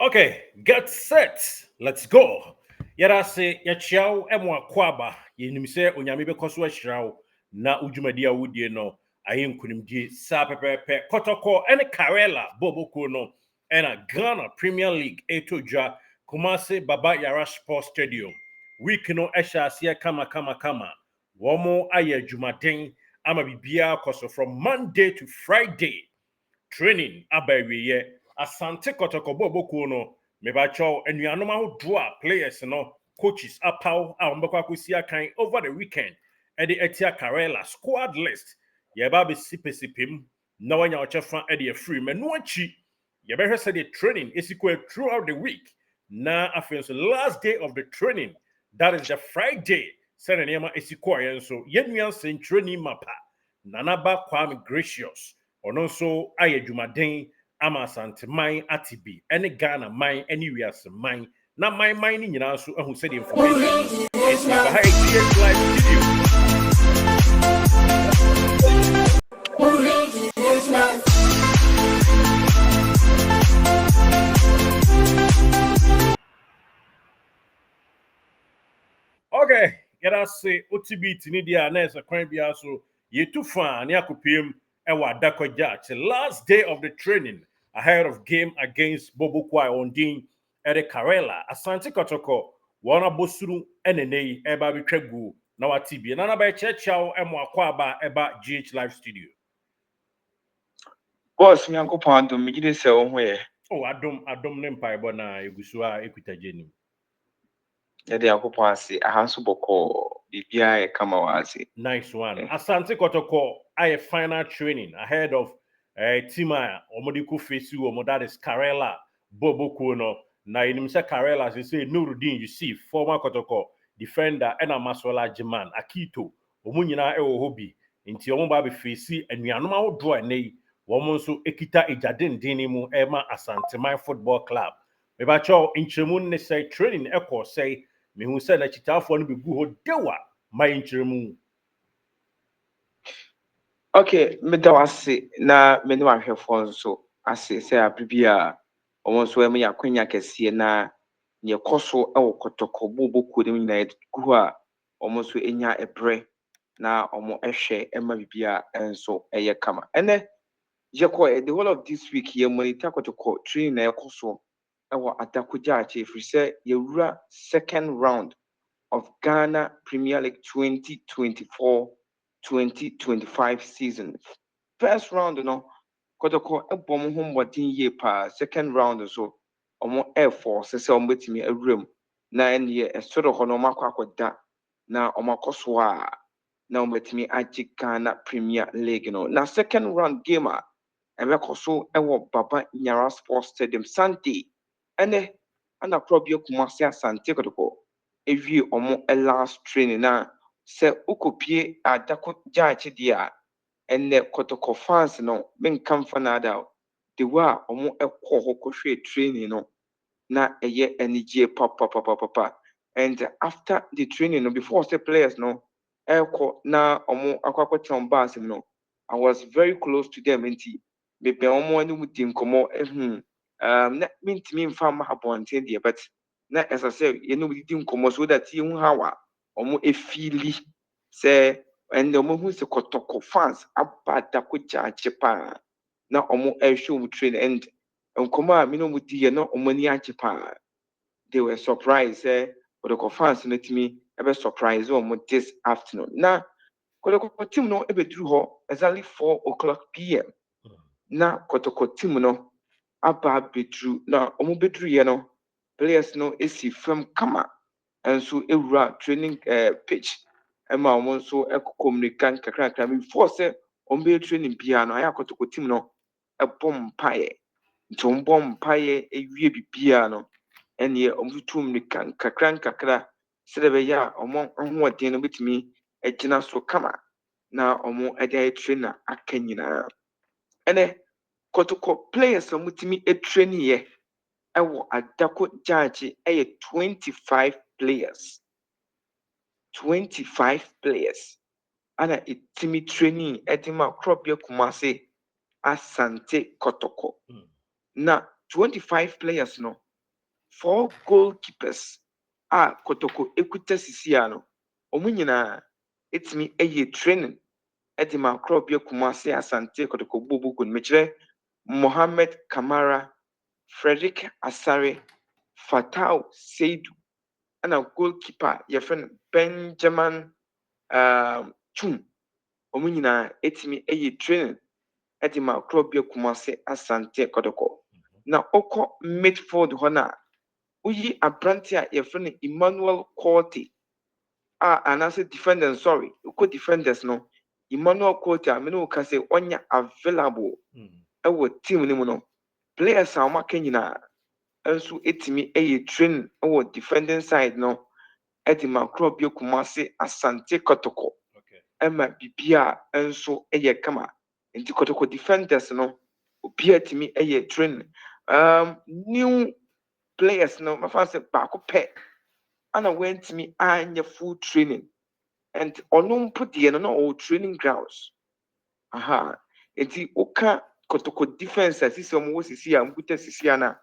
Okay, get set. Let's go. Yada se yachiao emwa kwaba yenimse onyame bekoso ahirao na udwumadi a wodie no aye nkunimdie sa pepepe Kotoko ene Karela boboko no ena Ghana Premier League etodwa Kumasi Baba Yara Sports Stadium week no ehya ase kama womo aye adwumaden ama bibia koso from Monday to Friday training abawiye asante Kotoko boboko no mebacho enuanom ahodo a players no coaches apaw a ombekwa akosi akan over the weekend e de etia Karela squad list ye ba be sipesipim na wanya ochefa e de free me no achi ye be hwese the training equal throughout the week na afenso last day of the training that is the Friday sene nema esiko yenso yenuan sen training mapa nanaba Kwame Gracious ono nso aye dwumaden ama asante man atibi ene Ghana man ene wiase man na man ni nyina so ahu said information it's by GH live studio. Okay, get us say OTB ni dia na esa kwan bia so ye too far ne akopiem e wa dakoja last day of the training ahead of game against Bobo Kwai Ondin Ere Karela Asante Kotoko wana bosuru enenei eba bitwagu na watibi na na ba chechaw emo akwa ba eba GH live studio. Boss nyankopon adom migide se wo ho ye. Oh adom ne mpaebo na egusu a ekutajenim. Yede yakopon ase ahanso boko bibia e kama wa ase. Nice one. Asante Kotoko aye final training ahead of Tima Omodiku Fesu Omo that is Karela Bobo Kono. Na inimse Karela say Nurudin you see former Kotoko defender ena Maswala Jiman Akito omu nyina e wo hobi nti omo ba be fesi anuanom awodo anei womo nso ekita ejadendin mu ema Asante Man Football Club. Meba cho inchemu ne say training ekọ say mehu say na chitafo no be gu ho dewa my inchemu. Okay, me da wase na me ne wahwefo nso ase se abibia omo nso em yakwanya kese na ne koso e wo Kotoko boboku dem na gu a omo nso enya ebre na omo ehwe ema bibia enso eye kama. Ene the whole of this week ye monitor Kotoko training na ekoso e wo Adakoja ache free say yewura second round of Ghana Premier League 2024-2025 season. First round, Kotoko ebom ho mbodin ye pa. Second round so omo Air Force se omo betimi awuram na ene esoro ho no makwakoda na omo akoso a na omo betimi agi Ghana Premier League Na second round game a ebekoso ewo Baba Yara Sports Stadium Sunday. Ene ana probio Kumasi Asante Kotoko ewie omo last training na se ukopie Adakoja ache dia ene Kotoko fans no menka mfanada the wa omo ekọ ho kohwe training na eye energy papa and after the training before say players ekọ na omo akwakọ bus I was very close to them nti bebe omo ani mutim komo na mintimi mfa ma habonte dia but na as I say you know we didn't come so that you how omo efili say and omo who se Kotoko fans abada ko jaje pa na omo show train and nkoma mi no mudi no omo ni ache pa they were surprised Kotoko fans no timi ebe surprise omo this afternoon na Kotoko team no ebe duru ho exactly 4 o'clock p.m. na Kotoko team no aba bedru na omo bedru ye no players no esi fam kama enso ewura training pitch ema omo nso communicate kakra before say omo training bia no aya Kotoko team no ebom paye nti ombom paye ewie bibia no ene omo tum kakra sebe ya omo hoɔden no betumi egina so kama na omo ede trainer akanyina ene Kotoko players omo timi train ye ewo Adakoja ache 25 players 25 players ana itimi training edima krobia Kumasi Asante Kotoko na 25 players no 4 goalkeepers Kotoko ekuta sisia no omu nyinaa etimi eye training edima krobia Kumasi Asante Kotoko bubu kun mechire Mohammed Kamara, Frederick Asare, Fatau Seidu, and a goalkeeper yefren Benjamin Chum omu nyinaa etimi eye training edima krobia Kumasi Asante Kotoko na oko midfield hɔ na uyi abrante a yɛfrɛ no Emmanuel Corte anaasɛ defenders sorry uko defenders no Emmanuel Corte a mene wo ka sɛ ɔnya available ɛwɔ team no mu no players a wɔaka nyinaa nso etimi ɛyɛ train ɛwɔ defending side no ɛde ma Krɔbea Kumasi Asante Kotoko ɛma bibia nso ɛyɛ kama nti Kotoko defenders no obiara timi ɛyɛ train new players no mafa sɛ baako pɛ ana wantimi anya full training and ɔno mpo deɛ no na ɔwɔ training grounds nti woka Kotoko defense a sisi ɔmo wɔ sisi a mbuta sisi a na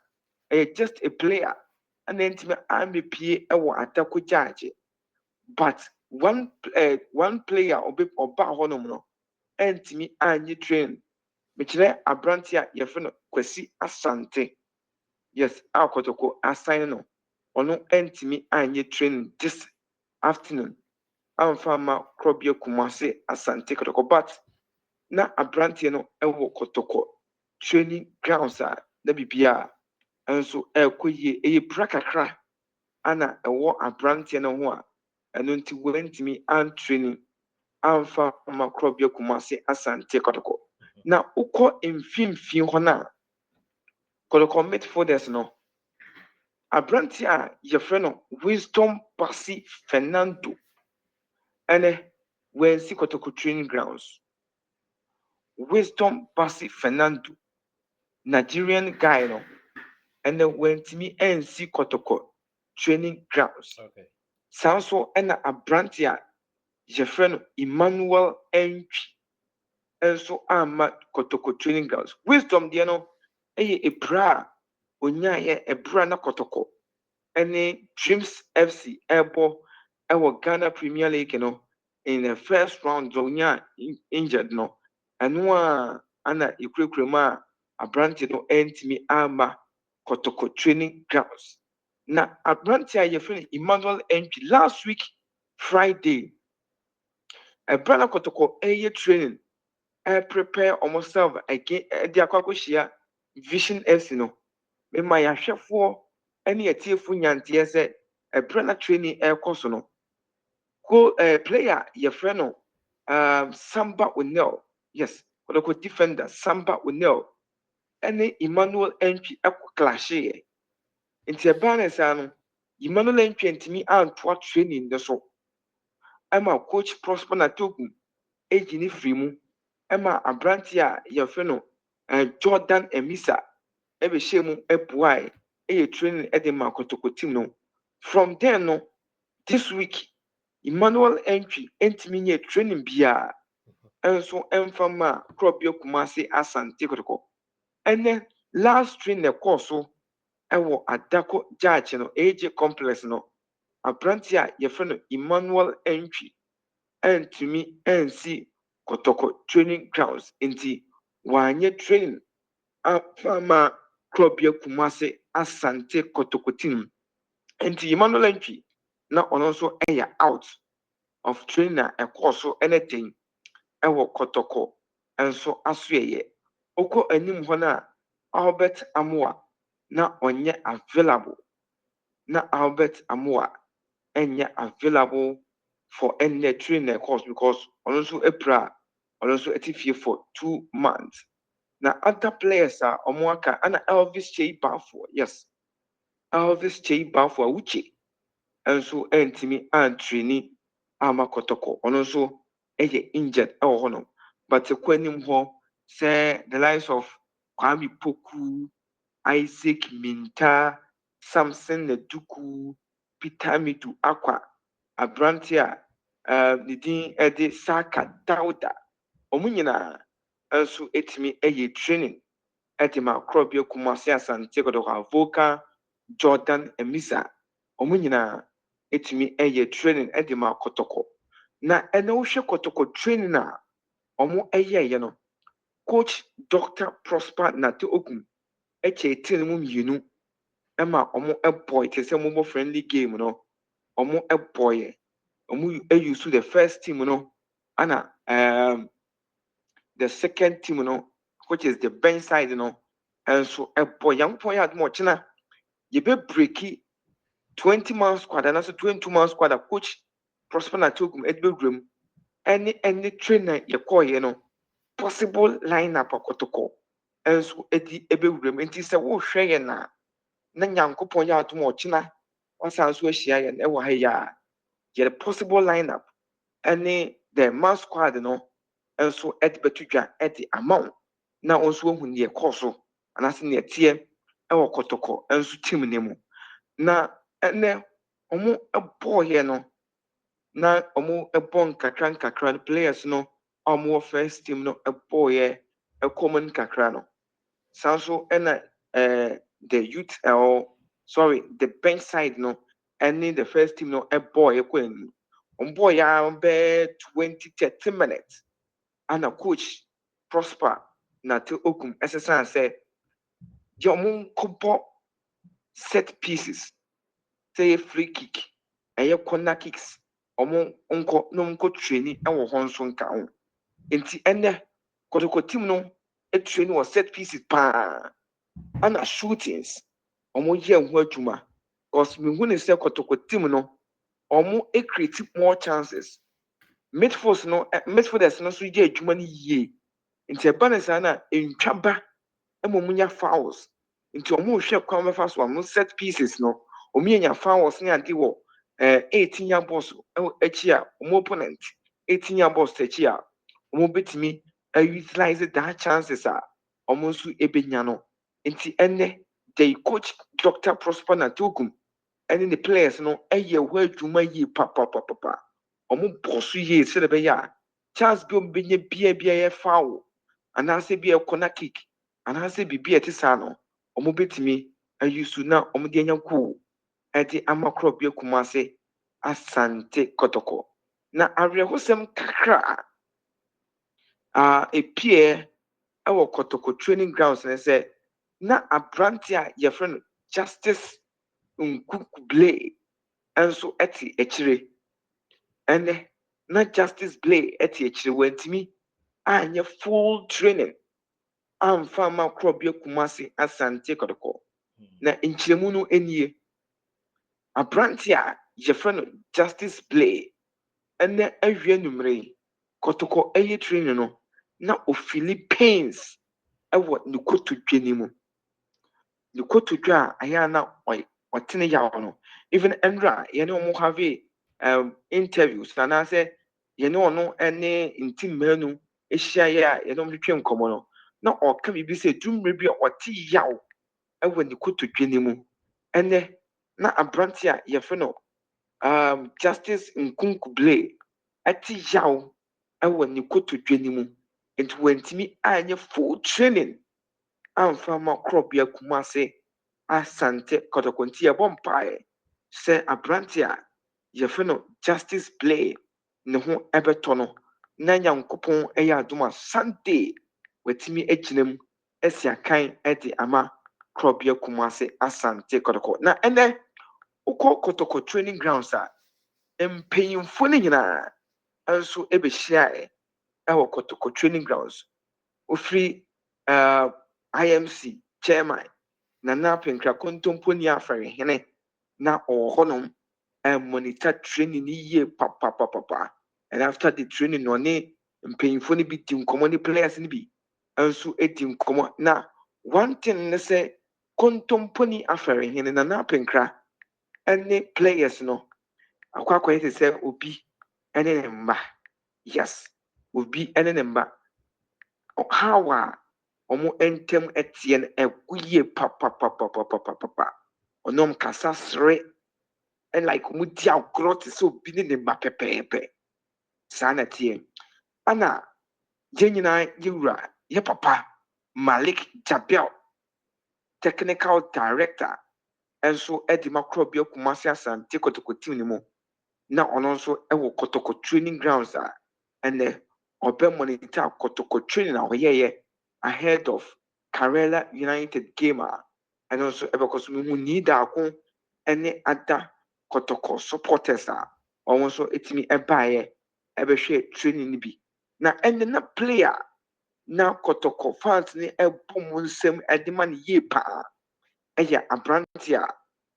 ɛyɛ just a player ana ntimi amepie ɛwɔ atako gyaagye but one player ɔba hɔnom no ɛntimi anye train mekyerɛ abrante a yɛfrɛ no Kwasi Asante yes Kotoko assign no ɔno ɛntimi anye train this afternoon amfa ma Krɔbea Kumasi Asante Kotoko but na abrante no ɛwɔ Kotoko training grounds a na bibia nso ɛkɔ yie ɛyɛ bra kakra ana ɛwɔ abrante no ho a ɛno nti wɔntimi training amfa ma Krɔbea Kumasi Asante Kotoko na ukɔ mfimfini hɔ na Kotoko midfielders no abrante a yɛfrɛ no Wisdom Pasi Fernando ɛnɛ wɔnsi Kotoko training grounds Wisdom Pasi Fernando Nigerian guy no ɛnɛ wɔntimi nsi Kotoko training grounds saa nso ɛna abrante a yɛfrɛ no Emmanuel Entwi nso ama Kotoko training grounds Wisdom deɛ no ɛyɛ ebra a onyaayɛ ebra na Kotoko ɛne Dreams FC ɛbɔ ɛwɔ Ghana Premier League no in the first round onya injured no ɛno a ana ekurekure mu a abrante no ɛntimi ama Kotoko training grounds na abrante a yɛfrɛ no Emmanuel Entwi last week Friday ɛbra na Kotoko ɛyɛ training prepare almost self again de akwakohyia Vision FC no mema yɛahwɛfoɔ ɛne yɛtiefo nyanteɛ sɛ ɛbrɛ na training ɛrekɔ so no go player yɛfrɛ no Samba O'Neil yes Kotoko defender Samba O'Neil ɛne Emmanuel Entwi ɛkɔ clashyeɛ nti ɛbaa ne saa no Emmanuel Entwi ntimi antoa training no so ɛma coach Prosper Natogu ɛgyi ne firi mu ɛma abrante a yɛfrɛ no Jordan Emisa ɛbɛhyɛ mu ɛboae ɛyɛ training ɛde ma Kotoko team no from then no this week Emmanuel Entwi ntimi nyɛ training biara ɛnso ɛmfa ma Krɔbea Kumasi Asante Kotoko ɛnɛ last training ɛkɔɔ so ɛwɔ Adako Judge no AJ complex no abrante a yɛfrɛ no Emmanuel Entwi ɛntumi ɛnsi Kotoko training grounds nti wanyɛ training afa ma Krɔbea Kumasi Asante Kotoko team nti Emmanuel Entwi na ɔno nso ɛyɛ out of training a ɛkɔɔ so anything ɛwɔ Kotoko nso asoɛyɛ okɔ anim hɔ na Albert Amoa na ɔnyɛ available na Albert Amoa ɛnyɛ available for any training course because ɔno nso apira ɔno nso ɛte fie for 2 months na other players a ɔmo aka ana Elvis Chei Bafo yes Elvis Chei Bafo a wuche nso ɛntimi antraini ama Kotoko ɔno nso ɛyɛ injured ɛwɔ hɔ no but ɛkɔ anim hɔ sɛ the likes of Kwame Poku Isaac Minta Samson Neduku Peter Midu Akwa abrante a ne din ɛde Saka Dauda ɔmo nyinaa nso etimi ɛyɛ training ɛde ma Krɔbea Kumasi Asante Kotoko avoka Jordan Emisa ɔmo nyinaa etumi ɛyɛ training ɛde ma Kotoko na ɛna wohwɛ Kotoko training a ɔmo ɛyɛɛyɛ no coach Dr. Prosper Nate Ogum ɛkyɛ etiri mu mmienu ɛma ɔmo ɛbɔɔ te sɛ ɔmo bɔ friendly game no ɔmo ɛbɔɔyɛ ɔmo ɛuse the first team no ana the second team no which is the bench side no ɛnso ɛbɔ yankopɔn yɛ adum ɔkyena yɛbɛ breaki 20-man squad anaasɛ 22-man squad a coach Prosper Nate Ogum ɛde bɛwura mu ɛne trainer yɛkɔɔyɛ no possible lineup Kotoko ɛnso ɛde ɛbɛwura mu nti sɛ wohwɛ yɛn na nyankopɔn yɛ adum ɔkyena wasan so ahyia yɛn ɛwɔ ha yi a yɛde possible lineup ɛne the man squad no ɛnso ɛde bɛto dwa ɛde ama wo na ɔnso ahu neɛ ɛkɔɔ so anaasɛ neɛ ɛteɛ ɛwɔ Kotoko ɛnso team ne mu na ɛnɛ ɔmo ɛbɔɔyɛ no na ɔmo ɛbɔ nkakra no players no a ɔmo wɔ first team no ɛbɔɔyɛ ɛkɔm no nkakra no saa nso ɛna the youth the bench side no ɛne the first team no ɛbɔɔyɛ kɔ anim ɔmo bɔɔyɛ a bɛɛ 20-30 minutes ana coach Prosper Nate Ogum ɛsesan sɛ deɛ ɔmo nkɔbɔ set pieces sɛ yɛ free kick ɛyɛ corner kicks ɔmo nkɔ na ɔmo nkɔ training ɛwɔ hɔ nso nka ho nti ɛnɛ Kotoko team no training wɔ set pieces paa ana shootings ɔmo yɛ ho adwuma cause mehu ne sɛ Kotoko team no ɔmo create more chances midfielders no nso yɛ adwuma no yie nti ɛba ne saa na ntwaba ɛma ɔmo nya fouls nti ɔmo hwɛ kwan bɛfa so ɔmo set pieces no ɔmo nya fouls ne ade wɔ 18 balls akyi a ɔmo opponent 18 balls akyi a ɔmo betumi utilize that chances a ɔmo nso ebenya no nti ɛnɛ the coach Dr. Prosper Nate Ogum ɛne the players no ɛyɛ hɔ adwuma yie papapapa ɔmo bɔ so yie sɛ ɛbɛyɛ a chance bi ɔmo benya bia yɛ foul anaasɛ bi yɛ corner kick anaasɛ biribi a ɛte saa no ɔmo betumi use na ɔmo de anya goal ɛde ama Korɔbea Kumase Asante Kotoko na awerɛhosɛm kakra epie ɛwɔ Kotoko training grounds ne sɛ na aberante a yɛfrɛ no Justice Nkukuble ɛnso ɛte akyire ɛnɛ na Justice Blay ɛte akyire wantumi anyɛ full training amfa ama Korɔbea Kumase Asante Kotoko na nkyerɛmu no nie aberante a yɛfrɛ no Justice Blay ɛnɛ awie numere Kotoko ɛyɛ training no na Philippines ɛwɔ ne kotodwe ne mu ne kotodwe a ɛyɛ na ɔtene yaw no even ɛnra yɛne ɔmo have interviews anaasɛ yɛne ɔno ɛne ntimmaanu ahyiaeɛ a yɛne ɔmo twetwe nkɔmmɔ no na ɔka biribi sɛ dumire bi a ɔte yaw ɛwɔ ne kotodwe ne mu ɛnɛ na aberante a yɛfrɛ no Justice Nkukuble ɛte yaw ɛwɔ ne kotodwe ne mu nti wantumi anyɛ full training amfa ma Korɔbea Kumase Asante Kotoko nti yɛbɔ mpaeɛ sɛ aberante a yɛfrɛ no Justice Blay ne ho ɛbɛtɔ no na Nyankopɔn ɛyɛ adom a Sunday watumi agyina mu asi akan ɛde ama Korɔbea Kumase Asante Kotoko na ɛnɛ wokɔ Kotoko training grounds a mpanyimfo no nyinaa nso ɛbɛhyiaeɛ ɛwɔ Kotoko training grounds ofiri IMC chairman Nana Penkra Kontomponi Afrɛhene na ɔwɔ hɔnom monitor training ni yie papapapa and after the training no ne mpanyimfo no bi di nkɔmmɔ ne players no bi nso di nkɔmmɔ na one thing ne sɛ Kontomponi Afrɛhene Nana Penkra ɛne players no akɔyɛ te sɛ obi ɛne ne mba yes obi ɛne ne mba how a ɔmo ntɛm ɛteɛ no ɛgu yie papapapapapa ɔnom kasa sere and like ɔmo di agorɔ te sɛ obi ne ne mba pɛpɛɛpɛ saa na teɛ ana yɛn nyinaa yɛwura yɛ papa Malik Jabel technical director enso edi makrobia Kumasi Asante Kotoko team ni mo na ono nso ewo Kotoko training grounds a ene obe monitor Kotoko training a oyeye ahead of Karela United game a and also ebekọ so mu need ako ene ada Kotoko supporters a ọmọ nso etimi ebaye ebehwe training ni bi na ene na player na Kotoko fans ni ebom nsem edema ne ye pa eye abranti a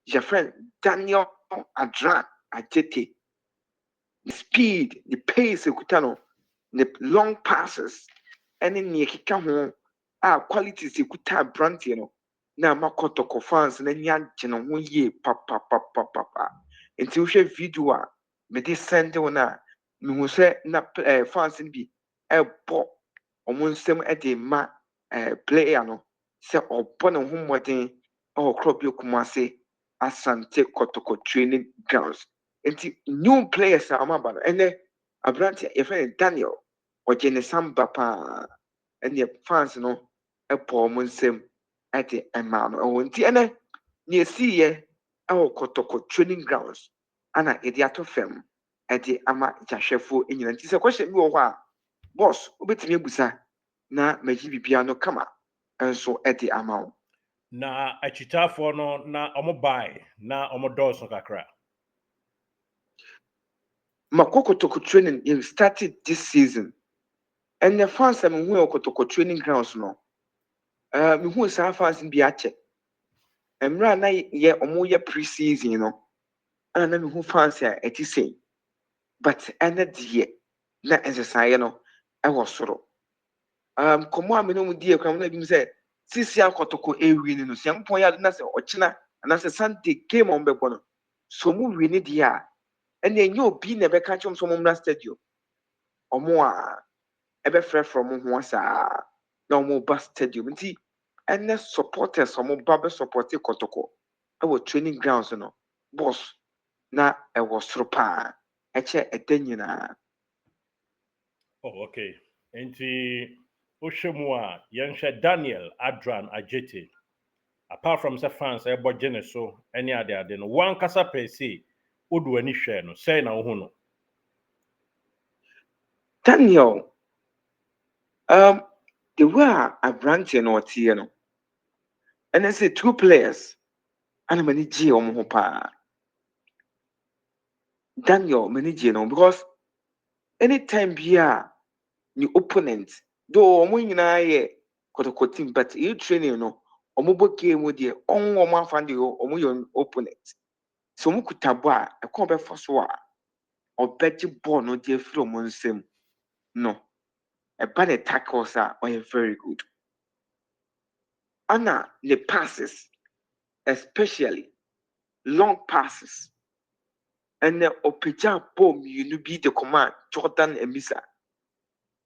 your friend Daniel Adran Ajete the speed the pace ekuta no the long passes ene ne keka ho a qualities ekuta abranti no na ma Kotoko fans na nya gye no ho ye pa nti wo hwɛ video a me de send wo na me hu sɛ na fans no bi ɛbɔ ɔmo nsɛm de ma player no sɛ ɔbɔ ne ho mmɔden ɛwɔ koro bi Kumasi Asante Kotoko training grounds nti new players a ɔmo aba no ɛnɛ aberante a yɛfrɛ no Daniel ɔgye ne samba paa ɛne fans no ɛbɔ ɔmo nsɛm ɛde ɛmaa no ɛwɔ nti ɛnɛ ne esiyɛ ɛwɔ Kotoko training grounds ana yɛde ato fam ɛde ama gyahwɛfoɔ nyina nti sɛ kɔhyɛ bi wɔ hɔ a boss wobɛtumi abusa na magyi bibia no kama nso ɛde ama wo na akyitaafoɔ no na ɔmo bae na ɔmo dɔɔso kakra makɔ Kotoko training yɛ started this season and the fans a mehu wɔ Kotoko training grounds no mehu saa fans bi akyɛ mmerɛ a na yɛ ɔmo yɛ pre-season no ana na mehu fans a ɛte sɛ but ɛnɛ deɛ na nsesaeɛ no ɛwɔ soro kɔmɔ a me no mu die kwan na bi mu sɛ sisi Kotoko ewi ni no sɛ mpɔn yɛ na sɛ ɔkyena anaasɛ Sunday game a ɔmbɛbɔ no so mu wi ni deɛ a ɛna enye obi na ɛbɛka kyerɛm sɛ ɔmo mmra stadium ɔmo a ɛbɛfrɛfrɛ ɔmo ho saa na ɔmo ba stadium nti ɛnɛ supporters ɔmo ba bɛ supporte Kotoko ɛwɔ training grounds no boss na ɛwɔ soro paa ɛkyɛ ɛda nyinaa. Oh, okay. Nti wohwɛ mu a yɛnhwɛ Daniel Adran Ajete. Apart from the fans ɛbɔ gye ne so ne ade no wankasa pɛ se wode w'ani hwɛ no sɛn na wohu no Daniel the way a aberanteɛ no ɔteɛ no ɛnɛ sɛ two players ana m'ani gyee ɔmo ho paa Daniel m'ani gyee no because anytime bi a ne opponent though ɔmo nyinaa yɛ Kotoko team but yɛ training no ɔmo bɔ game mu deɛ ɔmo afa deɛ ɔmo yɛ opponent sɛ ɔmo kuta bɔ a ɛkɔ ɔbɛfa so a ɔbɛgye bɔɔl no de afiri ɔmo nsam no ɛba ne tackles a ɔyɛ very good ana ne passes especially long passes ɛnɛ ɔpagya bɔɔl mmienu bi de kɔma Jordan Emisa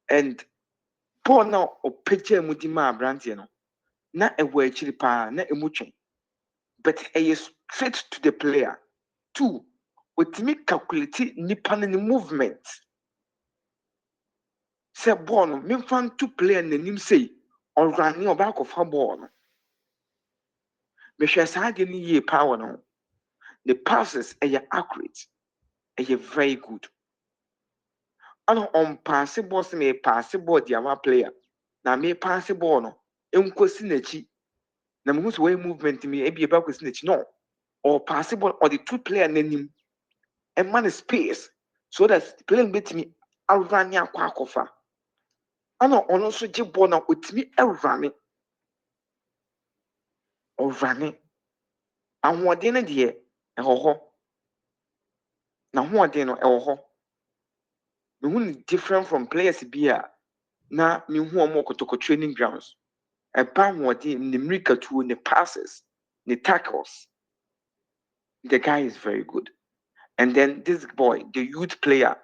and bɔɔl na ɔpagya mu de ma aberanteɛ no na ɛwɔ akyiri paa na emu twɛn but ɛyɛ straight to the player two otumi calculate nipa no ne movement sɛ bɔɔl no memfa nto player n'anim sei ɔrane ɔba akɔfa bɔɔl no mehwɛ saa adeɛ no yie paa wɔ no ho the passes ɛyɛ accurate ɛyɛ very good ana ɔmpaase bɔɔl sɛ mepaase bɔɔl de ama player na mepaase bɔɔl no nkɔsi n'akyi na mehu sɛ wɔyɛ movement mi ebi eba kɔsi n'akyi no ɔpaase bɔɔl ɔde to player n'anim ɛma no space so that player no betumi arane akɔ akɔfa ana ɔno nso gye bɔɔl na otumi ɛrane ɔrane ahoɔden no deɛ ɛwɔ hɔ na ahoɔden no ɛwɔ hɔ mehu no different from players bi a na mehu ɔmo Kotoko training grounds ɛba ahoɔden ne mmirikatuo ne passes ne tackles the guy is very good and then this boy the youth player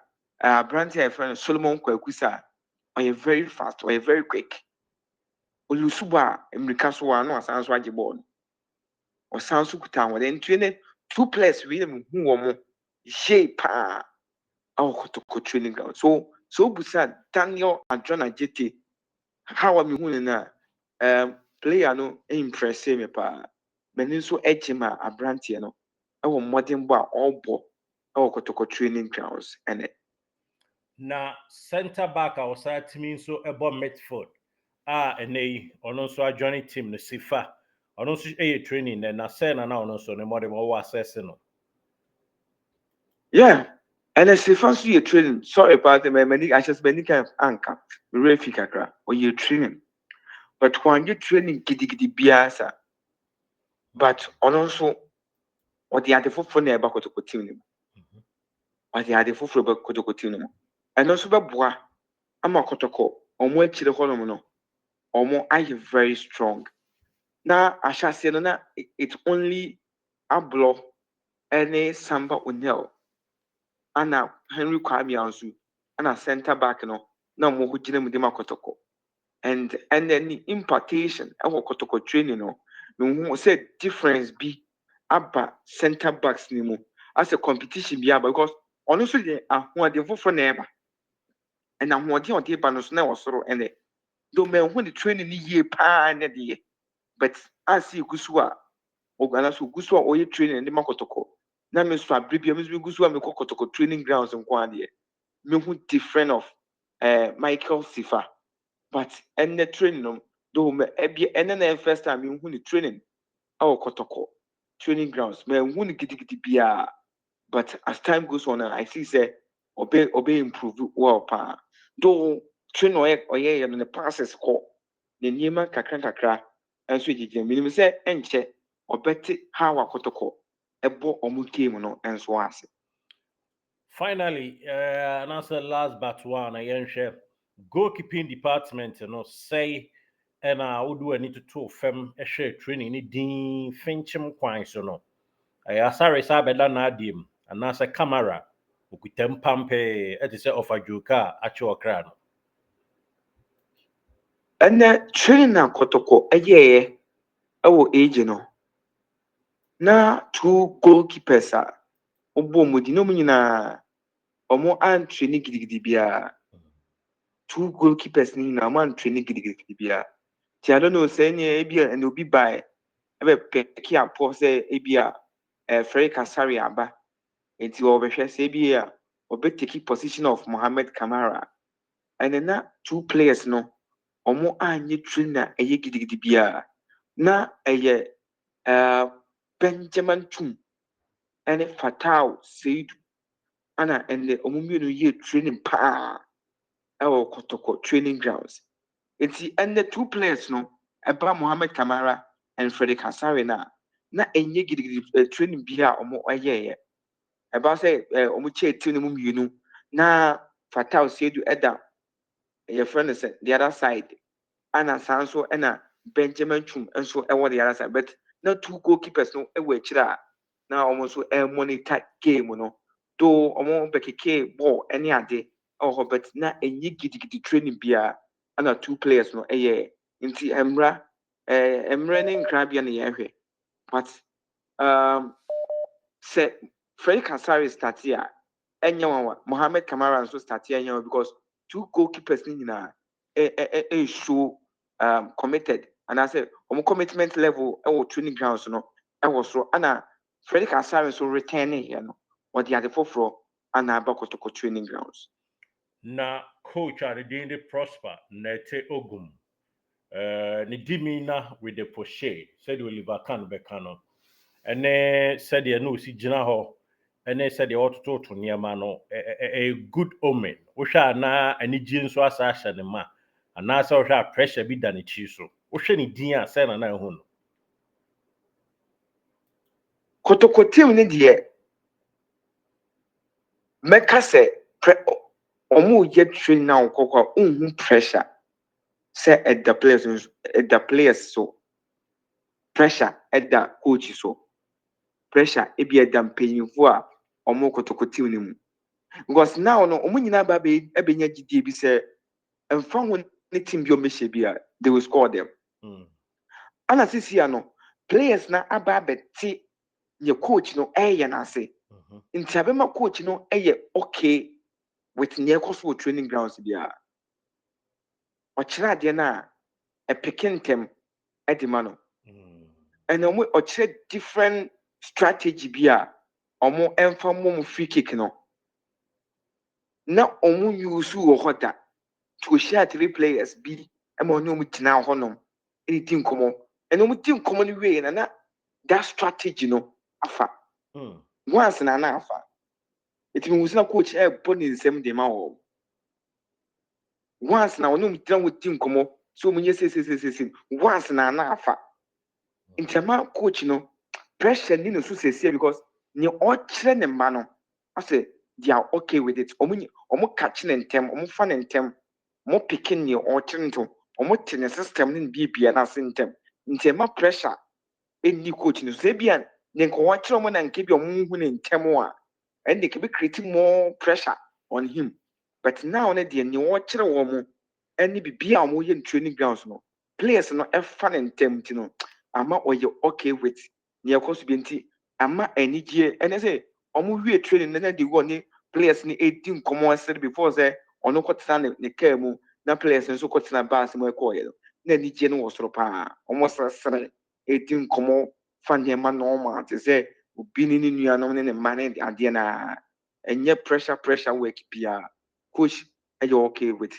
aberante a yɛfrɛ no Solomon Kwakusa ɔyɛ very fast ɔyɛ very quick olusu bɔ a mmirika so wɔ a na ɔsan so agye bɔɔl no ɔsan so kuta ahoɔden nti ne two players wei na mehu wɔn yie paa ɛwɔ Kotoko training ground so obusa Daniel Adran Ajete how a mehu no na player no impress me paa many so ejima abrantie no ewo modern bo a obo ewo Kotoko training grounds ene na center back a was team so ebo midfield enei ono so joining team no sifa ono so training na say na ono so ne modern wo access no yeah and as if so you training sorry about the many I just many kind of anchor refi kakra or you training but when you training gidi biasa but also or the other for na eba Kotoko team no or the other for Kotoko team no and also be boa ama Kotoko omo akire hono no omo are very strong na ashase no na it's only ablo any samba onel ana Henry Kwame Ansu ana center back no na mo ho gina mu de Kotoko and then the impartation ewo Kotoko training no me say difference be aba center backs ni mu as a competition bi aba because ono so de ahoɔden foforɔ na eba and ahoɔden ɔde eba no so na wɔ soro ɛnɛ do me hu the training ni yie paa na de but as igusu a ogana so gusu a oye training de Kotoko na me so abribia me so gusu a me Kotoko training grounds nko ade me hu different of Michael Sifa but and the training no do me ebi and then first time me hu the training our Kotoko training grounds me hu ni gidi bia but as time goes on I see say obey improve well pa do train oye no the process ko the niema kakra enso gigi minimum say enche obeti how Kotoko ebo omu game no enso ase finally and as the last but one I share goalkeeping department say and I would do any to fem a share training ni din finchim kwan so no sorry sa beda na adim and as a camera okutem pampe it is of a joka acho okra no and the training na Kotoko eye ewo age no na two goalkeepers a obo mudi no mu nyina omo antwe ni gidigidi bia two goalkeepers ni na omo antwe ni gidigidi bia ti I don't know say any ebia and obi by ebe peki apo say ebia Frey Kasari aba enti obehwe say ebia obe take position of Mohamed Kamara and then na two players no omo anye trainer eye gidigidi bia na eye Benjamin Tum and Fatau Seyd ana and the omumienu ye training pa our Kotoko training grounds. And the two players no about Mohamed Kamara and Freddie Kasari na enye gidi training bia omo aye about say omo che team no mu na Fatau Seyd eda your friend is the other side ana sanso ena Benjamin Chum and so the other side but na two goalkeepers no ewe chira na almost monitor game no do omo bekeke ball any ade oh but na enyi gidi training bia ana two players no nti emra ne nkra bia na yehwe but say Freddy Kasari start here enya wa Mohamed Kamara nso start here enya because two goalkeepers ni nyina show committed and I said commitment level our training grounds no was so ana Freddy Kasari so returning here no or the other for and Kotoko training grounds na coach are the prosper nete ogum ni dimina with the poche said Oliver Kan bekano ene said ya no si gina ho ene said ya ototo to niema no a good omen wo hwa na ani gi nso asa ahye ne ma ana sa wo hwa pressure bi da ne chi so wo hwe ni din a say na hu no Kotoko team ni de meka se omo ye train now kokwa unhu pressure say at the players so pressure at the coach so pressure ebi at the mpanyinfo a omo Kotoko team ni mu because now no omo nyina ba be ebenya gidie bi say emfa ho ne team bi o mehye bi a they will score them ana sisi no players na aba beti ye coach no na say nti abema coach no okay with near course training grounds bia o kira de na e pikin tem edima no and or different strategy be or more mom free kick no. Now use who to share 3 players be no now honum anything common and no common way and that strategy no afa once na afa it means na coach put in the same day once na no with team common so many say once na afa in terms coach no pressure ni no so say because ni all train the man I say they are okay with it omo catching and tem omo fan and tem mo picking ni or to omo tin system ni bibia na sentem ntema pressure any coach no say bia ne ko wa kire omo na nke bi omo hu ne ntem a and they can be creating more pressure on him but now ne de ni wo kire wo mo any bibia omo ye training grounds no players no e fan and tem ti no ama oye okay with ne ekoso bi nti ama anigye and say omo wie training na di go ni players ni 18 komo said before say ono kwotena ne car mu na players nso kwotena bus mu ekoye na anigye no wosoro pa omo sere 18 komo fan ye ma normal te say obi ni nua no ne man ade na enye pressure work bia coach are okay with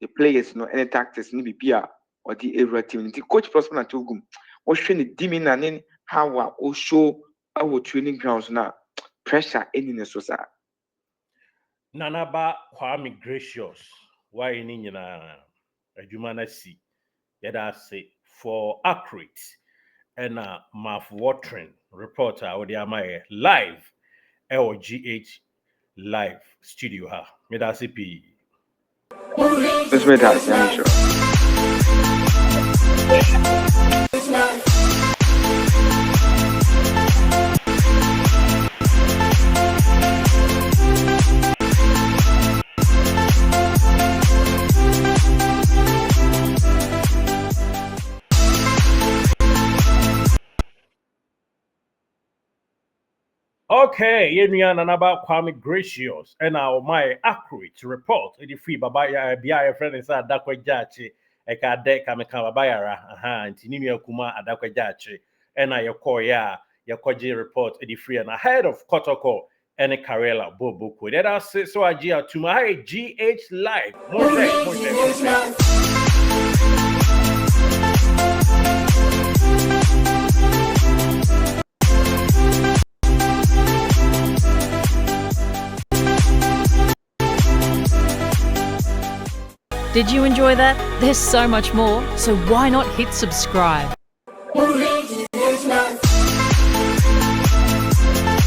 the players no any tactics ni bibia or the area team the coach prosper na togum o hwe ne dimi na ne how o show our training grounds na pressure any ne so sa Nanaba Kwame Gracious why ni nyina adwuma na si yada say for accurate and mouth watering reporter with the live LGH live studio ha me da say p let's make that sure. Okay, Yenuya Nanaba Kwame Gracious and our my accurate report. The free babaya bia friend is adakwa jachi eka deka meka babayara aha ntinimi akuma adakwa jachi and I ya yakoji report the free and ahead of Kotoko and Karela Boboku. That I say so ajia to my GH live. More. Did you enjoy that? There's so much more, so why not hit subscribe?